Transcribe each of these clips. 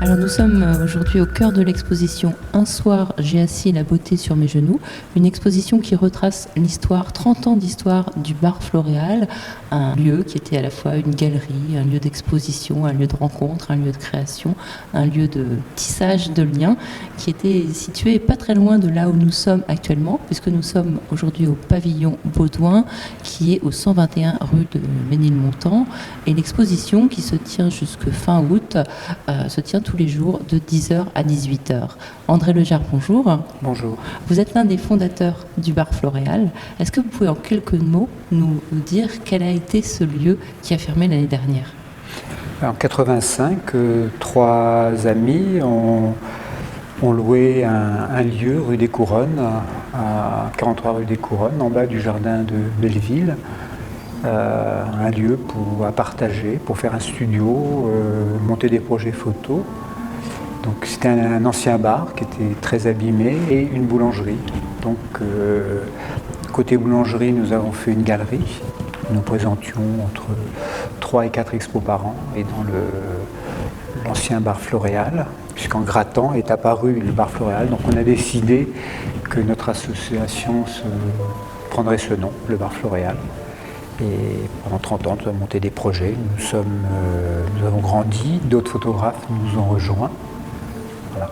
Alors nous sommes aujourd'hui au cœur de l'exposition Un soir, j'ai assis la beauté sur mes genoux, une exposition qui retrace l'histoire, 30 ans d'histoire du bar Floréal, un lieu qui était à la fois une galerie, un lieu d'exposition, un lieu de rencontre, un lieu de création, un lieu de tissage de liens, qui était situé pas très loin de là où nous sommes actuellement, puisque nous sommes aujourd'hui au pavillon Baudouin, qui est au 121 rue de Ménilmontant, et l'exposition qui se tient jusque fin août se tient tous les jours de 10h à 18h. André Lejarre, bonjour. Bonjour. Vous êtes l'un des fondateurs du bar Floréal. Est-ce que vous pouvez en quelques mots nous dire quel a été ce lieu qui a fermé l'année dernière ? En 85, trois amis ont loué un lieu rue des Couronnes, à 43 rue des Couronnes, en bas du jardin de Belleville. Un lieu à partager, pour faire un studio, monter des projets photos. Donc c'était un ancien bar qui était très abîmé et une boulangerie. Donc côté boulangerie, nous avons fait une galerie. Nous présentions entre 3 et 4 expos par an, et dans l'ancien bar Floréal, puisqu'en grattant est apparu le bar Floréal. Donc on a décidé que notre association prendrait ce nom, le bar Floréal. Et pendant 30 ans, nous avons monté des projets, nous avons grandi, d'autres photographes nous ont rejoints. Voilà.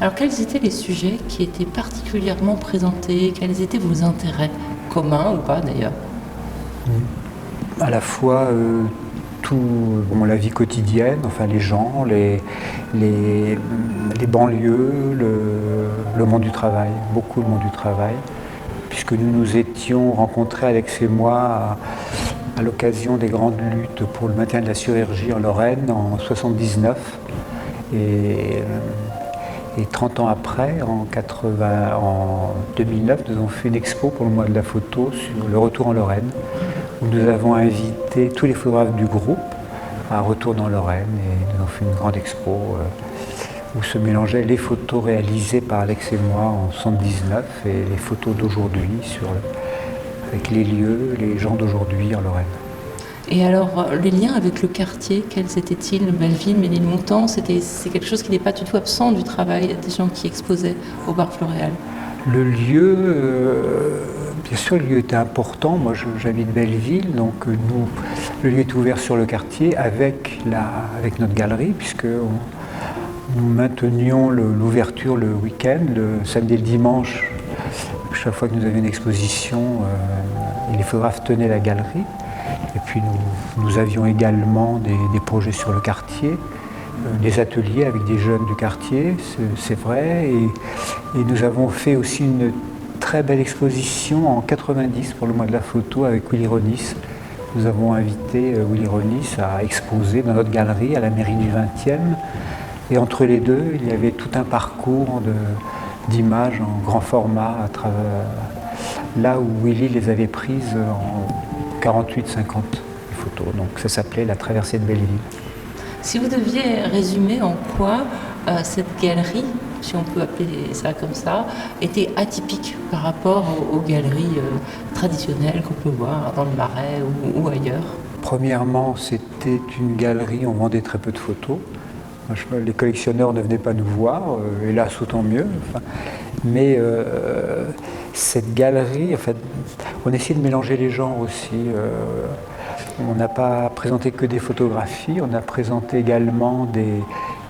Alors quels étaient les sujets qui étaient particulièrement présentés ? Quels étaient vos intérêts, communs ou pas d'ailleurs ? À la fois la vie quotidienne, enfin les gens, les banlieues, le monde du travail, beaucoup le monde du travail. Puisque nous nous étions rencontrés, Alex et moi, à l'occasion des grandes luttes pour le maintien de la chirurgie en Lorraine en 1979. Et 30 ans après, en 2009, nous avons fait une expo pour le mois de la photo sur le retour en Lorraine, où nous avons invité tous les photographes du groupe à un retour dans Lorraine. Et nous avons fait une grande expo où se mélangeaient les photos réalisées par Alex et moi en 1979 et les photos d'aujourd'hui, avec les lieux, les gens d'aujourd'hui en Lorraine. Et alors, les liens avec le quartier, quels étaient-ils ? Belleville, Ménilmontant, c'est quelque chose qui n'est pas du tout absent du travail des gens qui exposaient au bar Floréal. Le lieu, bien sûr, le lieu était important. Moi, j'habite Belleville, donc le lieu est ouvert sur le quartier avec notre galerie, puisque nous maintenions l'ouverture le week-end, le samedi et le dimanche. Chaque fois que nous avions une exposition, les photographes tenaient la galerie. Et puis nous avions également des projets sur le quartier, des ateliers avec des jeunes du quartier, c'est vrai. Et nous avons fait aussi une très belle exposition en 90 pour le mois de la photo avec Willy Ronis. Nous avons invité Willy Ronis à exposer dans notre galerie à la mairie du 20e. Et entre les deux, il y avait tout un parcours d'images en grand format, à travers, là où Willy les avait prises en 48-50 photos. Donc ça s'appelait La traversée de Belleville. Si vous deviez résumer en quoi cette galerie, si on peut appeler ça comme ça, était atypique par rapport aux galeries traditionnelles qu'on peut voir dans le Marais ou ailleurs. Premièrement, c'était une galerie, on vendait très peu de photos. Les collectionneurs ne venaient pas nous voir, hélas, autant mieux. Mais cette galerie, en fait, on essayait de mélanger les genres aussi. On n'a pas présenté que des photographies, on a présenté également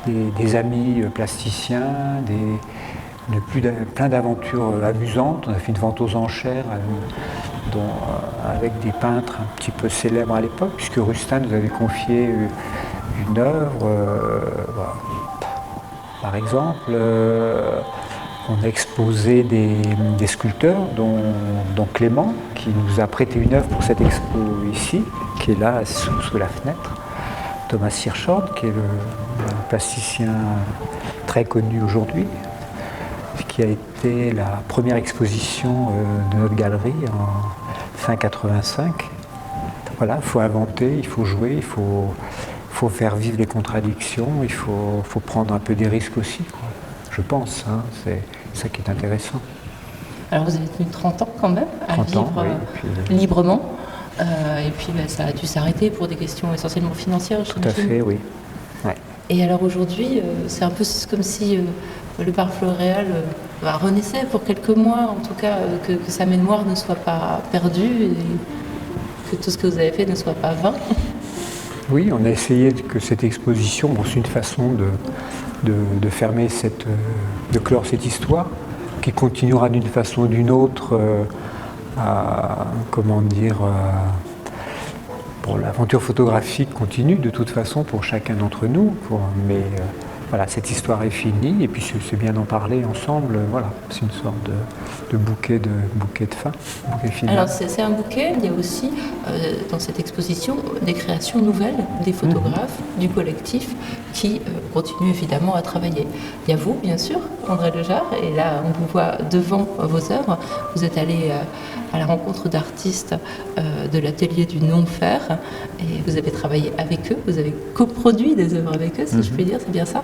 des amis plasticiens, plein d'aventures amusantes. On a fait une vente aux enchères avec des peintres un petit peu célèbres à l'époque, puisque Rustin nous avait confié une œuvre. Voilà. Par exemple, on a exposé des sculpteurs, dont Clément, qui nous a prêté une œuvre pour cette expo ici, qui est là sous la fenêtre. Thomas Hirschhorn, qui est le plasticien très connu aujourd'hui, qui a été la première exposition de notre galerie en fin 85. Voilà, il faut inventer, il faut jouer, il faut faire vivre les contradictions, il faut prendre un peu des risques aussi, quoi. Je pense, hein, c'est ça qui est intéressant. Alors vous avez tenu 30 ans quand même à vivre librement, et puis ça a dû s'arrêter pour des questions essentiellement financières. Tout à fait, oui. Ouais. Et alors aujourd'hui, c'est un peu comme si le parc floréal renaissait pour quelques mois, en tout cas, que sa mémoire ne soit pas perdue et que tout ce que vous avez fait ne soit pas vain. Oui, on a essayé que cette exposition, bon, c'est une façon de fermer de clore cette histoire, qui continuera d'une façon ou d'une autre pour l'aventure photographique continue de toute façon pour chacun d'entre nous. Mais voilà, cette histoire est finie et puis c'est bien d'en parler ensemble. Voilà, c'est une sorte de bouquet de fin, bouquet final. Alors c'est un bouquet, il y a aussi dans cette exposition des créations nouvelles des photographes du collectif qui continuent évidemment à travailler. Il y a vous, bien sûr, André Lejarre, et là on vous voit devant vos œuvres. Vous êtes allé à la rencontre d'artistes de l'atelier du non-fer et vous avez travaillé avec eux, vous avez coproduit des œuvres avec eux, si je puis dire, c'est bien ça?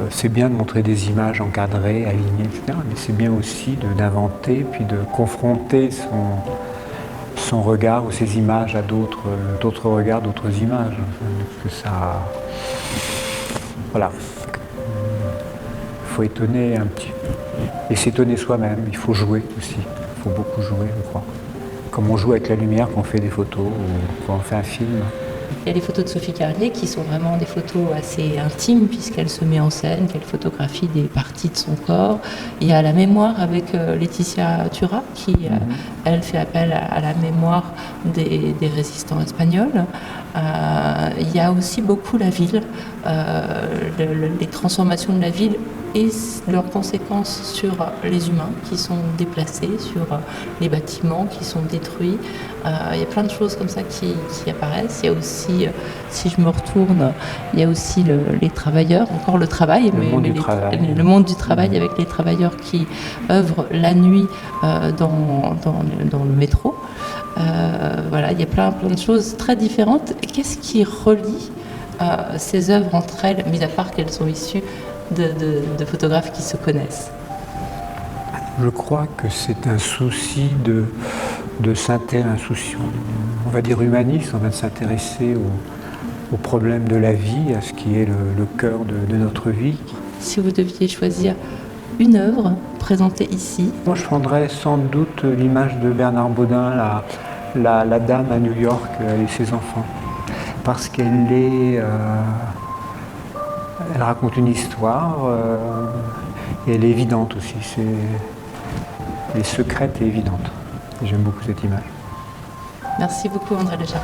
C'est bien de montrer des images encadrées, alignées, etc. Mais c'est bien aussi d'inventer, puis de confronter son regard ou ses images à d'autres regards, d'autres images. Que ça, voilà. Il faut étonner un petit peu. Et s'étonner soi-même, il faut jouer aussi. Il faut beaucoup jouer, je crois. Comme on joue avec la lumière quand on fait des photos ou quand on fait un film. Il y a les photos de Sophie Carlier qui sont vraiment des photos assez intimes puisqu'elle se met en scène, qu'elle photographie des parties de son corps. Il y a la mémoire avec Laetitia Tura qui, elle, fait appel à la mémoire des résistants espagnols. Il y a aussi beaucoup la ville, les transformations de la ville et leurs conséquences sur les humains qui sont déplacés, sur les bâtiments qui sont détruits. Il y a plein de choses comme ça qui apparaissent. Il y a aussi, si je me retourne, il y a aussi les travailleurs, encore le travail, le monde du travail avec les travailleurs qui œuvrent la nuit dans le métro. Voilà, il y a plein de choses très différentes. Qu'est-ce qui relie ces œuvres entre elles, mis à part qu'elles sont issues de photographes qui se connaissent? Je crois que c'est un souci un souci, on va dire humaniste, on va s'intéresser aux problèmes de la vie, à ce qui est le cœur de notre vie. Si vous deviez choisir une œuvre présentée ici? Moi je prendrais sans doute l'image de Bernard Bodin, la dame à New York et ses enfants, parce elle raconte une histoire et elle est évidente aussi, elle est secrète et évidente. J'aime beaucoup cette image. Merci beaucoup André Lejarre.